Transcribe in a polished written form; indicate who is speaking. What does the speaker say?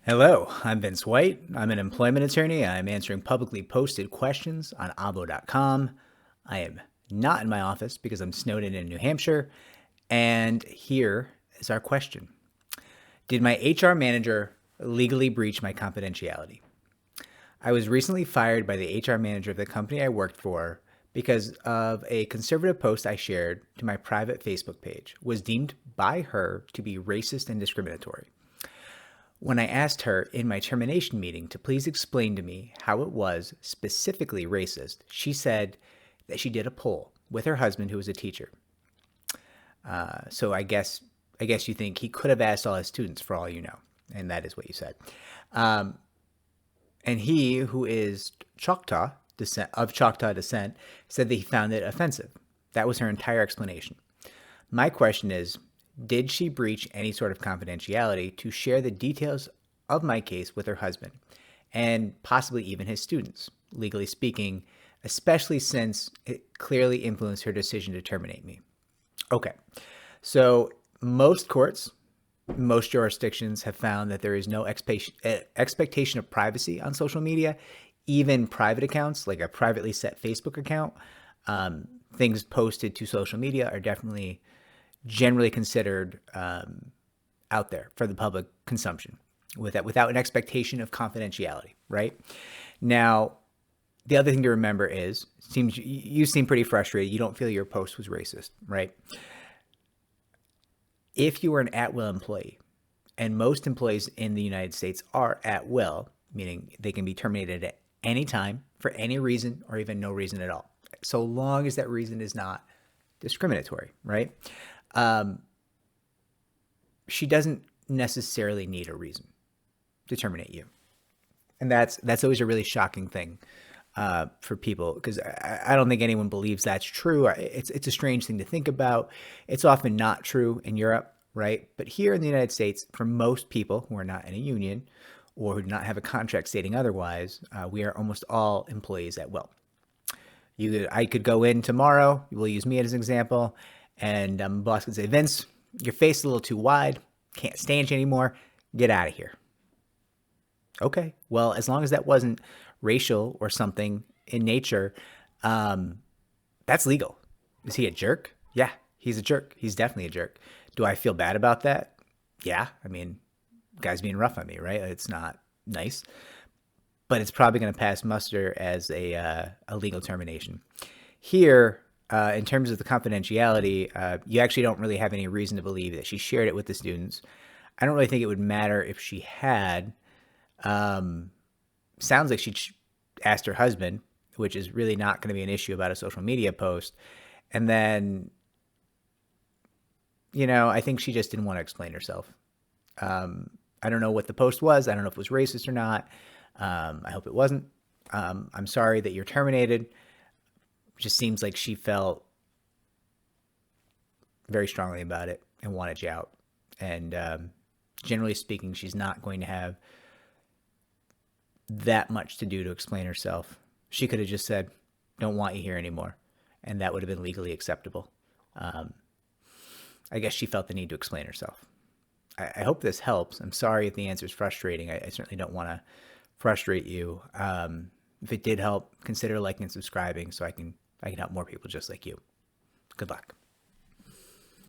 Speaker 1: Hello, I'm Vince White. I'm an employment attorney. I'm answering publicly posted questions on abo.com. I am not in my office because I'm snowed in New Hampshire. And here is our question. Did my HR manager legally breach my confidentiality? I was recently fired by the HR manager of the company I worked for because of a conservative post I shared to my private Facebook page was deemed by her to be racist and discriminatory. When I asked her in my termination meeting to please explain to me how it was specifically racist, she said that she did a poll with her husband, who was a teacher. So I guess you think he could have asked all his students, for all you know, and that is what you said. And he, who is Choctaw descent, said that he found it offensive. That was her entire explanation. My question is, did she breach any sort of confidentiality to share the details of my case with her husband and possibly even his students, legally speaking, especially since it clearly influenced her decision to terminate me? Okay, so most courts, most jurisdictions have found that there is no expectation of privacy on social media, even private accounts, like a privately set Facebook account. Things posted to social media are definitely generally considered out there for the public consumption without an expectation of confidentiality, right? Now, the other thing to remember is, you seem pretty frustrated. You don't feel your post was racist, right? If you are an at-will employee, and most employees in the United States are at will, meaning they can be terminated at any time for any reason or even no reason at all, so long as that reason is not discriminatory, right? She doesn't necessarily need a reason to terminate you. And that's always a really shocking thing for people, because I don't think anyone believes that's true. It's a strange thing to think about. It's often not true in Europe, right? But here in the United States, for most people who are not in a union or who do not have a contract stating otherwise, we are almost all employees at will. I could go in tomorrow, we'll use me as an example, and boss could say, Vince, your face is a little too wide, can't stand you anymore, get out of here. Okay, well, as long as that wasn't racial or something in nature, that's legal. Is he a jerk? Yeah, he's a jerk. He's definitely a jerk. Do I feel bad about that? Yeah, I mean, guy's being rough on me, right? It's not nice, but it's probably going to pass muster as a legal termination. Here, in terms of the confidentiality, you actually don't really have any reason to believe that she shared it with the students. I don't really think it would matter if she had. Sounds like she asked her husband, which is really not going to be an issue about a social media post. And then, I think she just didn't want to explain herself. I don't know what the post was. I don't know if it was racist or not. I hope it wasn't. I'm sorry that you're terminated. It just seems like she felt very strongly about it and wanted you out. And generally speaking, she's not going to have that much to do to explain herself. She could have just said, don't want you here anymore. And that would have been legally acceptable. I guess she felt the need to explain herself. I hope this helps. I'm sorry if the answer is frustrating. I certainly don't want to frustrate you. If it did help, consider liking and subscribing so I can help more people just like you. Good luck.